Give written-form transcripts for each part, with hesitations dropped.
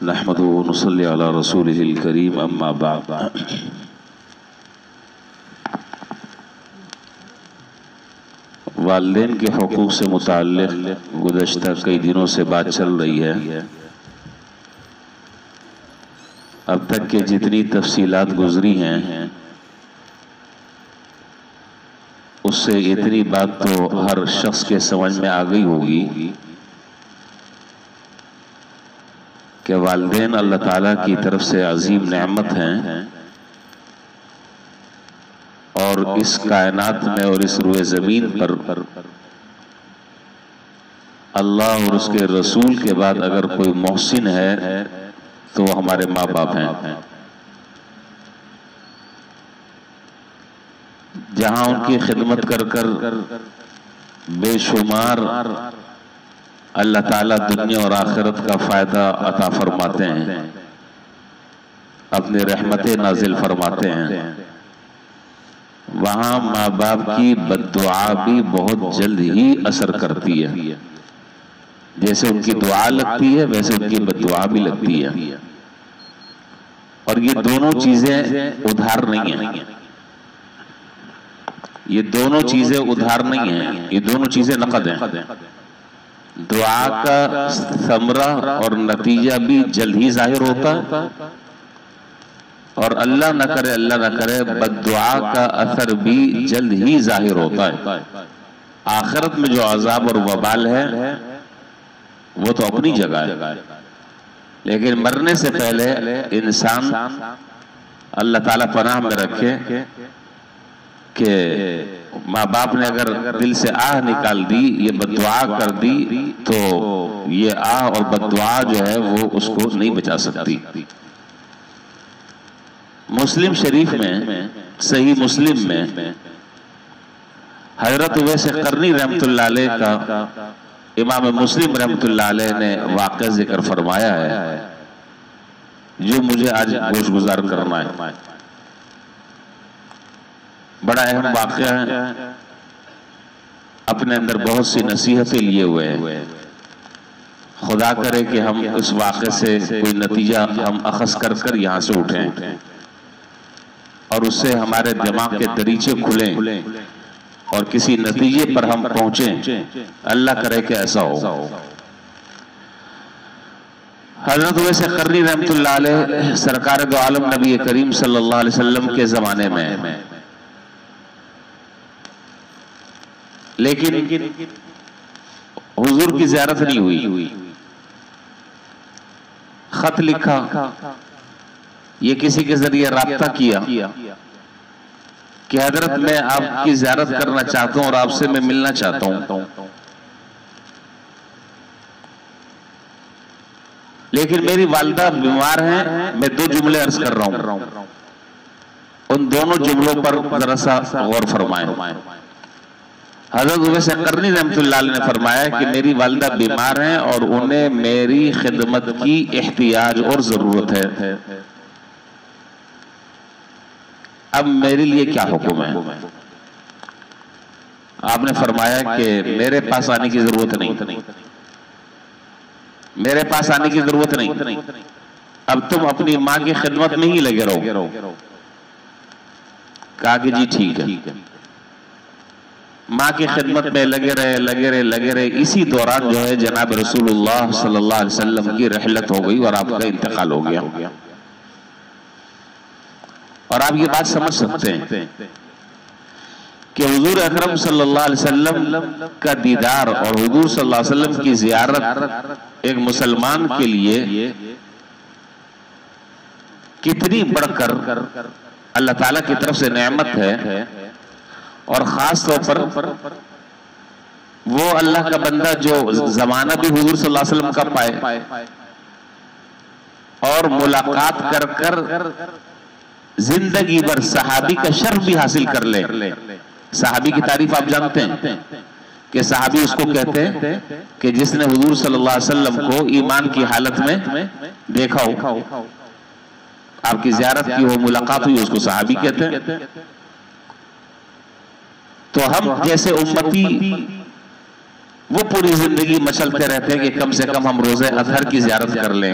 نحمدہ و نصلی علی رسولہ الکریم اما بعد۔ والدین کے حقوق سے متعلق گزشتہ کئی دنوں سے بات چل رہی ہے۔ اب تک کے جتنی تفصیلات گزری ہیں اس سے اتنی بات تو ہر شخص کے سمجھ میں آ گئی ہوگی کہ والدین اللہ تعالیٰ کی طرف سے عظیم نعمت ہیں، اور اس کائنات میں اور اس روئے زمین پر اللہ اور اس کے رسول کے بعد اگر کوئی محسن ہے تو وہ ہمارے ماں باپ ہیں۔ جہاں ان کی خدمت کر کر بے شمار اللہ تعالیٰ دنیا اور آخرت کا فائدہ عطا فرماتے ہیں، اپنی رحمتیں نازل فرماتے ہیں، وہاں ماں باپ کی بددعا بھی بہت جلد ہی اثر کرتی ہے۔ جیسے ان کی دعا لگتی ہے ویسے ان کی بددعا بھی لگتی ہے، اور یہ دونوں چیزیں ادھار نہیں ہیں، یہ دونوں چیزیں ادھار نہیں ہیں، یہ دونوں چیزیں نقد ہیں۔ دعا کا ثمرہ اور نتیجہ بھی جلد ہی ظاہر ہوتا ہے، اور اللہ نہ کرے بددعا کا اثر بھی جلد ہی ظاہر ہوتا ہے۔ آخرت میں جو عذاب اور وبال ہے وہ تو اپنی جگہ ہے، لیکن مرنے سے پہلے انسان اللہ تعالیٰ پناہ میں رکھے کہ ماں باپ نے اگر دل سے آہ نکال دی، یہ بددعا کر دی، تو یہ آہ اور بددعا جو ہے وہ اس کو نہیں بچا سکتی۔ مسلم شریف میں، صحیح مسلم میں حضرت اویس قرنی رحمت اللہ علیہ کا امام مسلم رحمت اللہ علیہ نے واقعہ ذکر فرمایا ہے جو مجھے آج گوش گزار کرنا ہے۔ بڑا اہم واقعہ ہے، اپنے اندر بہت سی نصیحتیں لیے ہوئے ہیں۔ خدا کرے کہ ہم اس واقعے سے کوئی نتیجہ ہم اخذ کر کر یہاں سے اٹھیں، اور اس سے ہمارے دماغ کے دریچے کھلیں اور کسی نتیجے پر ہم پہنچیں۔ اللہ کرے کہ ایسا ہو۔ حضرت اویس قرنی رحمت اللہ علیہ سرکار دو عالم نبی کریم صلی اللہ علیہ وسلم کے زمانے میں، لیکن حضور کی زیارت نہیں ہوئی۔ خط لکھا، یہ کسی کے ذریعے رابطہ کیا کہ حضرت میں آپ کی زیارت کرنا چاہتا ہوں اور آپ سے میں ملنا چاہتا ہوں، لیکن میری والدہ بیمار ہیں، میں دو جملے عرض کر رہا ہوں، ان دونوں جملوں پر ذرا سا غور فرمائیں۔ حضرت اویس قرنی رحمت اللہ علیہ نے فرمایا کہ میری والدہ بیمار ہیں اور انہیں میری خدمت کی احتیاج اور ضرورت ہے، اب میرے لیے کیا حکم ہے؟ آپ نے فرمایا کہ میرے پاس آنے کی ضرورت نہیں، میرے پاس آنے کی ضرورت نہیں، اب تم اپنی ماں کی خدمت میں ہی لگے رہو۔ کہا کہ جی ٹھیک ہے۔ ماں کی خدمت میں لگے رہے، اسی دوران جو ہے جناب رسول اللہ صلی اللہ علیہ وسلم کی رحلت ہو گئی اور آپ کا انتقال ہو گیا۔ اور آپ یہ بات سمجھ سکتے ہیں کہ حضور اکرم صلی اللہ علیہ وسلم کا دیدار اور حضور صلی اللہ علیہ وسلم کی زیارت ایک مسلمان کے لیے کتنی بڑھ کر اللہ تعالیٰ کی طرف سے نعمت ہے، اور خاص طور پر وہ اللہ کا بندہ جو زمانہ بھی حضور صلی اللہ علیہ وسلم کا پائے اور ملاقات کر کر زندگی بھر صحابی کا شرف بھی حاصل کر لے۔ صحابی کی تعریف آپ جانتے ہیں کہ صحابی اس کو کہتے ہیں کہ جس نے حضور صلی اللہ علیہ وسلم کو ایمان کی حالت میں دیکھا ہو، آپ کی زیارت کی ہو، ملاقات ہوئی، اس کو صحابی کہتے ہیں۔ تو ہم جیسے امتی وہ پوری زندگی مچلتے رہتے ہیں کہ کم سے کم ہم روزے اطہر کی زیارت کر لیں،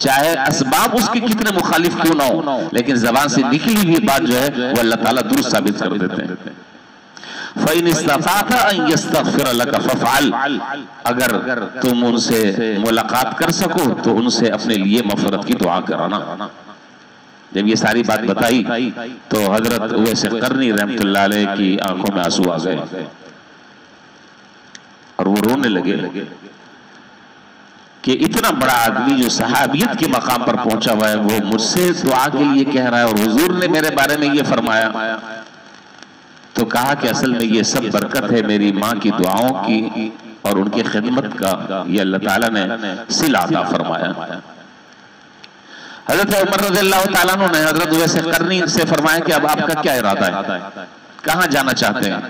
چاہے اسباب اس کے کتنے مخالف کیوں نہ ہو، لیکن زبان سے نکلی ہوئی بات جو ہے وہ اللہ تعالیٰ درست ثابت کر دیتے ہیں۔ فَإِنِ اسْتَطَعْتَ أَن يَسْتَغْفِرَ لَكَ فَافْعَلْ، اگر تم ان سے ملاقات کر سکو تو ان سے اپنے لیے مغفرت کی دعا کرانا۔ جب یہ ساری بات بتائی تو حضرت اویس قرنی رحمت اللہ علیہ کی آنکھوں میں آنسو آ گئے اور وہ رونے لگے کہ اتنا بڑا آدمی جو صحابیت کے مقام پر پہنچا ہوا ہے وہ مجھ سے دعا کے لیے کہہ رہا ہے، اور حضور نے میرے بارے میں یہ فرمایا۔ تو کہا کہ اصل میں یہ سب برکت ہے میری ماں کی دعاؤں کی اور ان کی خدمت کا، یہ اللہ تعالیٰ نے صلہ عطا فرمایا۔ حضرت عمر رضی اللہ تعالیٰ عنہ نے حضرت اویس قرنی سے فرمایا کہ اب آپ کا کیا ارادہ ہے، کہاں جانا چاہتے ہیں؟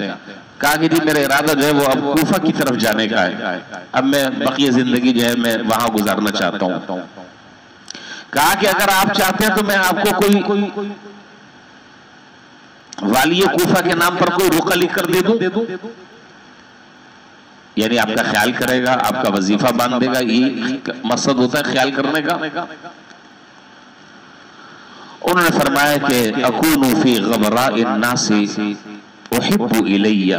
کہا کہ جی میرا ارادہ جو ہے وہ اب کوفہ کی طرف جانے کا ہے، اب میں بقیہ زندگی جو ہے میں وہاں گزارنا چاہتا ہوں۔ کہا کہ اگر آپ چاہتے ہیں تو میں آپ کو کوئی والی کوفہ کے نام پر کوئی رقعہ لکھ کر دے دوں، یعنی آپ کا خیال کرے گا، آپ کا وظیفہ باندھ دے گا، یہ مقصد ہوتا ہے خیال کرنے کا۔ انہوں نے فرمایا کہ اکون فی غبراء الناس احب الی،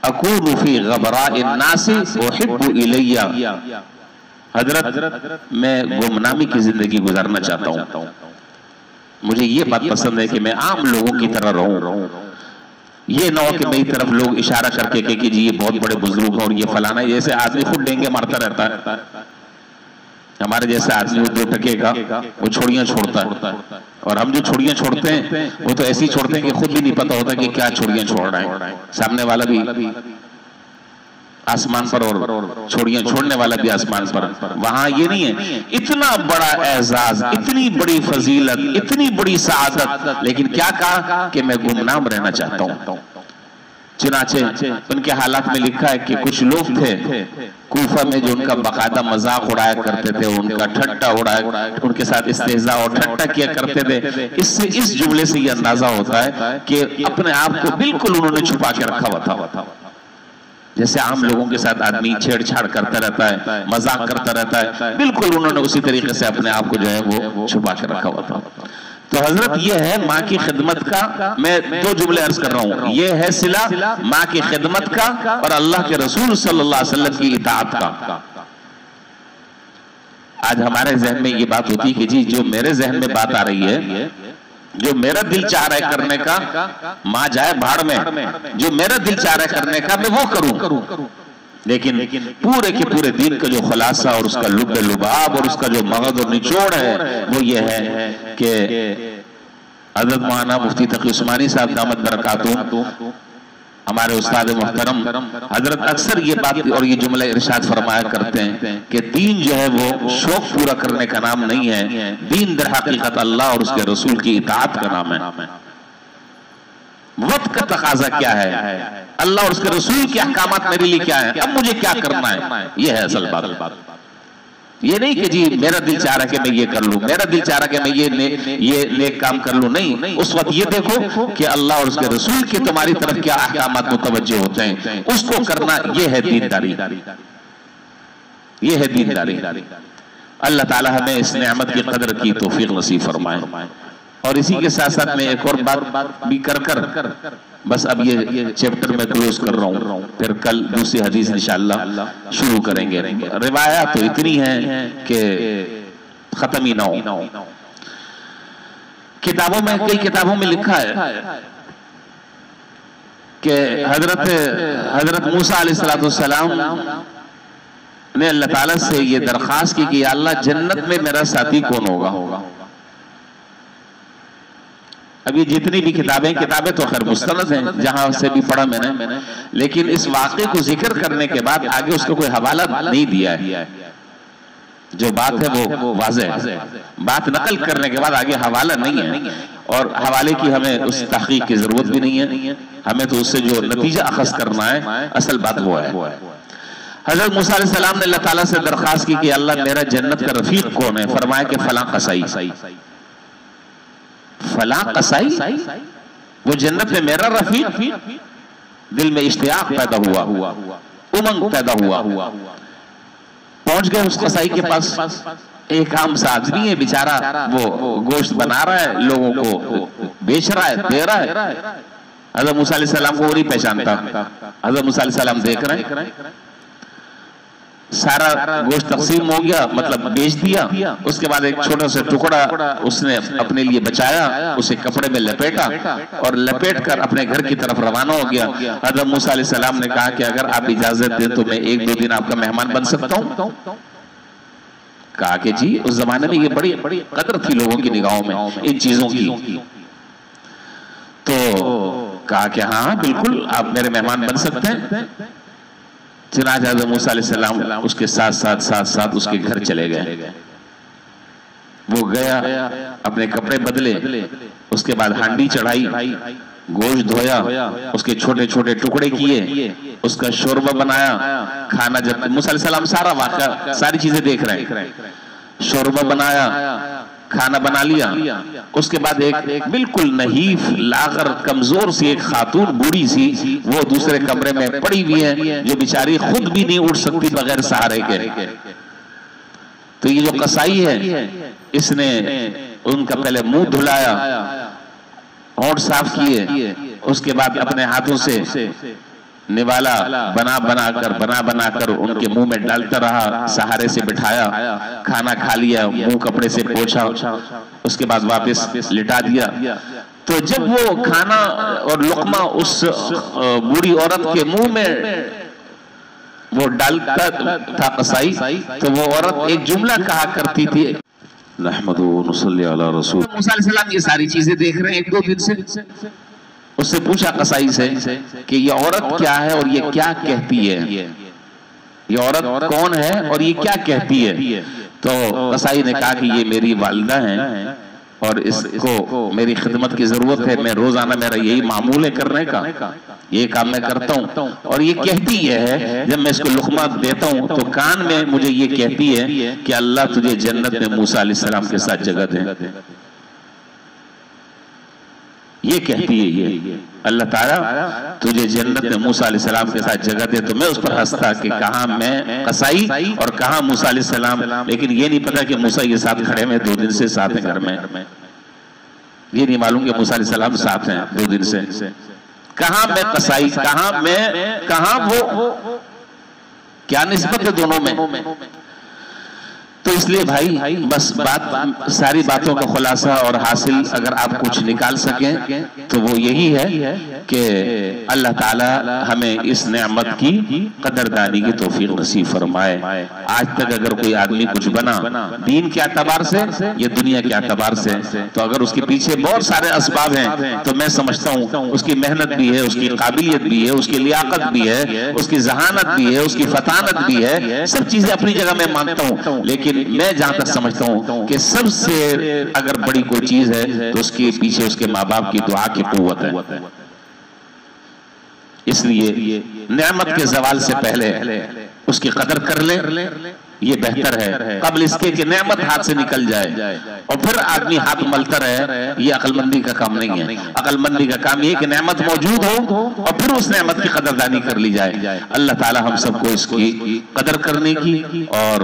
اکون فی غبراء الناس احب الی، حضرت میں گمنامی کی زندگی گزارنا چاہتا ہوں، مجھے یہ بات پسند ہے کہ میں عام لوگوں کی طرح رہوں، یہ نہ ہو کہ میری طرف لوگ اشارہ کر کے کہ جی یہ بہت بڑے بزرگ ہیں اور یہ فلانا ہے، جیسے آدمی خود ڈینگے مارتا رہتا ہے، ہمارے جیسے آدمی وہ 2 ٹکے کا وہ چھوڑیاں چھوڑتا ہے، اور ہم جو چھوڑیاں چھوڑتے ہیں وہ تو ایسی چھوڑتے ہیں کہ خود بھی نہیں پتا ہوتا کہ کیا چھوڑیاں چھوڑ رہے ہیں، سامنے والا بھی آسمان پر اور چھوڑیاں چھوڑنے والا بھی آسمان پر۔ وہاں یہ نہیں ہے، اتنا بڑا اعزاز، اتنی بڑی فضیلت، اتنی بڑی سعادت، لیکن کیا کہا کہ میں گمنام رہنا چاہتا ہوں۔ چنانچہ ان کے حالات میں لکھا ہے کہ کچھ لوگ تھے کوفہ میں جو ان کا باقاعدہ مذاق اڑایا کرتے تھے، ان کا ٹھٹا اڑایا، ان کے ساتھ استہزاء اور ٹھٹا کیا کرتے تھے۔ اس جملے سے یہ اندازہ ہوتا ہے کہ اپنے آپ کو بالکل انہوں نے چھپا کے رکھا ہوا تھا، جیسے عام لوگوں کے ساتھ آدمی چھیڑ چھاڑ کرتا رہتا ہے، مذاق کرتا رہتا ہے، بالکل انہوں نے اسی طریقے سے اپنے آپ کو جو ہے وہ چھپا کے رکھا ہوا تھا۔ تو حضرت یہ ہے ماں کی خدمت کا، میں 2 جملے عرض کر رہا ہوں، یہ ہے صلہ ماں کی خدمت کا اور اللہ کے رسول صلی اللہ علیہ وسلم کی اطاعت کا۔ آج ہمارے ذہن میں یہ بات ہوتی ہے کہ جی جو میرے ذہن میں بات آ رہی ہے، جو میرا دل چاہ رہا ہے کرنے کا، ماں جائے بھاڑ میں، جو میرا دل چاہ رہا ہے کرنے کا میں وہ کروں، لیکن پورے کے پورے دین کا جو خلاصہ اور اس کا لب لباب اور اس کا جو مغز اور نچوڑ ہے وہ یہ ہے کہ حضرت مولانا مفتی تقی عثمانی صاحب دامت برکاتہ ہمارے استاد محترم حضرت اکثر یہ بات اور یہ جملہ ارشاد فرمایا کرتے ہیں کہ دین جو ہے وہ شوق پورا کرنے کا نام نہیں ہے، دین در حقیقت اللہ اور اس کے رسول کی اطاعت کا نام ہے۔ وقت کا تقاضا کیا ہے، اللہ اور اس کے رسول کے احکامات میرے لیے کیا ہیں، اب مجھے کیا کرنا ہے، یہ ہے اصل بات۔ یہ نہیں کہ جی میرا دل چاہ رہا کہ میں یہ کر لوں، میرا دل چاہ رہا کہ میں یہ نیک کام کر لوں، نہیں، اس وقت یہ دیکھو کہ اللہ اور اس کے رسول کے تمہاری طرف کیا احکامات متوجہ ہوتے ہیں، اس کو کرنا، یہ ہے دینداری، یہ ہے دینداری۔ اللہ تعالی ہمیں اس نعمت کی قدر کی توفیق نصیب فرمائے۔ اور اسی کے ساتھ ساتھ میں ایک اور بات بھی کر بس اب یہ چیپٹر میں کلوز کر رہا ہوں، پھر کل دوسری حدیث انشاءاللہ شروع کریں گے۔ روایات تو اتنی ہیں کہ ختم ہی نہ ہو۔ کتابوں میں، کئی کتابوں میں لکھا ہے کہ حضرت موسیٰ علیہ السلام نے اللہ تعالیٰ سے یہ درخواست کی کہ یا اللہ جنت میں میرا ساتھی کون ہوگا۔ اب یہ جتنی بھی کتابیں تو خیر مستند ہیں جہاں سے بھی پڑھا میں نے، لیکن اس واقعے کو ذکر کرنے کے بعد آگے اس کو کوئی حوالہ نہیں دیا ہے۔ جو بات ہے وہ واضح ہے، بات نقل کرنے کے بعد آگے حوالہ نہیں ہے، اور حوالے کی ہمیں اس تحقیق کی ضرورت بھی نہیں ہے، ہمیں تو اس سے جو نتیجہ اخذ کرنا ہے اصل بات وہ ہے۔ حضرت موسیٰ علیہ السلام نے اللہ تعالیٰ سے درخواست کی کہ اللہ میرا جنت کا رفیق کون ہے، فرمایا کہ فلاں قصائی۔ فلاں قصائی، وہ جنت میں میرا رفیق، دل میں اشتیاق پیدا ہوا، امنگ پیدا ہوا، پہنچ گئے اس قصائی کے پاس. ایک عام سا آدمی ہے بیچارہ، وہ گوشت بنا رہا ہے، لوگوں کو بیچ رہا ہے، دے رہا ہے. حضرت موسیٰ علیہ السلام کو وہ نہیں پہچانتا. حضرت موسیٰ علیہ السلام دیکھ رہے ہیں سارا گوشت تقسیم ہو گیا، مطلب بیچ دیا. اس کے بعد ایک چھوٹا سا ٹکڑا اس نے اپنے لیے بچایا، اسے کپڑے میں لپیٹا اور لپیٹ کر اپنے گھر کی طرف روانہ ہو گیا. حضرت موسیٰ علیہ السلام نے کہا کہ اگر آپ اجازت دیں تو میں 1-2 دن آپ کا مہمان بن سکتا ہوں. کہا کہ جی، اس زمانے میں یہ بڑی قدر تھی لوگوں کی نگاہوں میں ان چیزوں کی. تو کہا کہ ہاں بالکل آپ میرے مہمان بن سکتے ہیں. چنانچہ حضرت موسیٰ علیہ السلام اس کے ساتھ اس کے گھر چلے گئے. وہ گیا، اپنے کپڑے بدلے، اس کے بعد ہانڈی چڑھائی، گوشت دھویا، اس کے چھوٹے چھوٹے ٹکڑے کیے، اس کا شوربہ بنایا. کھانا جب موسیٰ علیہ السلام سارا واقعہ ساری چیزیں دیکھ رہے ہیں. شوربہ بنایا، کھانا بنا لیا. اس کے بعد ایک بالکل نحیف لاغر کمزور سی ایک خاتون بوڑھی سی وہ دوسرے کمرے میں پڑی ہوئی ہے، جو بیچاری خود بھی نہیں اٹھ سکتی بغیر سہارے کے. تو یہ جو قصائی ہے اس نے ان کا پہلے منہ دھلایا، ہونٹ صاف کیے، اس کے بعد اپنے ہاتھوں سے نوالا بنا کر ان کے منہ میں ڈالتا رہا، سہارے سے بٹھایا، کھانا کھا لیا، منہ کپڑے سے پوچھا، اس کے بعد واپس لٹا دیا. تو جب وہ کھانا اور لقمہ اس بوڑھی عورت کے منہ میں وہ ڈالتا تھا قصائی، تو وہ عورت ایک جملہ کہا کرتی تھی، نحمدہ و نصلی علی رسول. موسیٰ علیہ السلام یہ ساری چیزیں دیکھ رہے ہیں 1-2 دن سے. اس سے پوچھا قصائی سے کہ یہ عورت کیا ہے اور یہ کیا کہتی ہے، یہ عورت کون ہے اور یہ کیا کہتی ہے. تو قصائی نے کہا کہ یہ میری والدہ ہیں اور اس کو میری خدمت کی ضرورت ہے، میں روزانہ میرا یہی معمول ہے کرنے کا، یہ کام میں کرتا ہوں. اور یہ کہتی یہ ہے جب میں اس کو لقمہ دیتا ہوں تو کان میں مجھے یہ کہتی ہے کہ اللہ تجھے جنت میں موسیٰ علیہ السلام کے ساتھ جگہ دے. یہ کہتی ہے یہ اللہ تعالیٰ تجھے جنت میں موسیٰ علیہ السلام کے ساتھ جگہ دے. تو میں اس پر ہنستا کہ کہاں میں قصائی اور کہاں موسیٰ علیہ السلام، لیکن یہ نہیں پتا کہ موسیٰ یہ ساتھ کھڑے میں 2 دن سے ساتھ ہیں گھر میں. یہ نہیں معلوم کہ موسیٰ علیہ السلام ساتھ ہیں 2 دن سے. کہاں میں قصائی، کہاں وہ، کیا نسبت ہے دونوں میں. تو اس لیے بھائی بس ساری باتوں کا خلاصہ اور حاصل اگر آپ کچھ نکال سکیں تو وہ یہی ہے کہ اللہ تعالی ہمیں اس نعمت کی قدردانی کی توفیق نصیب فرمائے. آج تک اگر کوئی آدمی کچھ بنا دین کے اعتبار سے یا دنیا کے اعتبار سے، تو اگر اس کے پیچھے بہت سارے اسباب ہیں تو میں سمجھتا ہوں اس کی محنت بھی ہے، اس کی قابلیت بھی ہے، اس کی لیاقت بھی ہے، اس کی ذہانت بھی ہے، اس کی فطانت بھی ہے، سب چیزیں اپنی جگہ میں مانتا ہوں. لیکن میں جہاں تک سمجھتا ہوں کہ سب سے اگر بڑی کوئی چیز ہے تو اس کے پیچھے اس کے ماں باپ کی دعا کی قوت ہے. اس لیے نعمت کے زوال سے پہلے اس کی قدر کر لیں، یہ بہتر ہے قبل اس کے کہ نعمت ہاتھ سے نکل جائے اور پھر آدمی ہاتھ ملتا رہے. یہ عقل مندی کا کام نہیں ہے. عقل مندی کا کام یہ کہ نعمت موجود ہو اور پھر اس نعمت کی قدردانی کر لی جائے. اللہ تعالی ہم سب کو اس کی قدر کرنے کی اور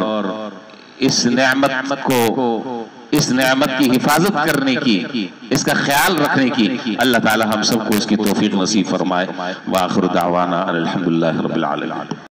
اس نعمت کی حفاظت کرنے کی، اس کا خیال رکھنے کی اللہ تعالی ہم سب کو اس کی توفیق نصیب فرمائے. وآخر دعوانا الحمدللہ رب العالمین.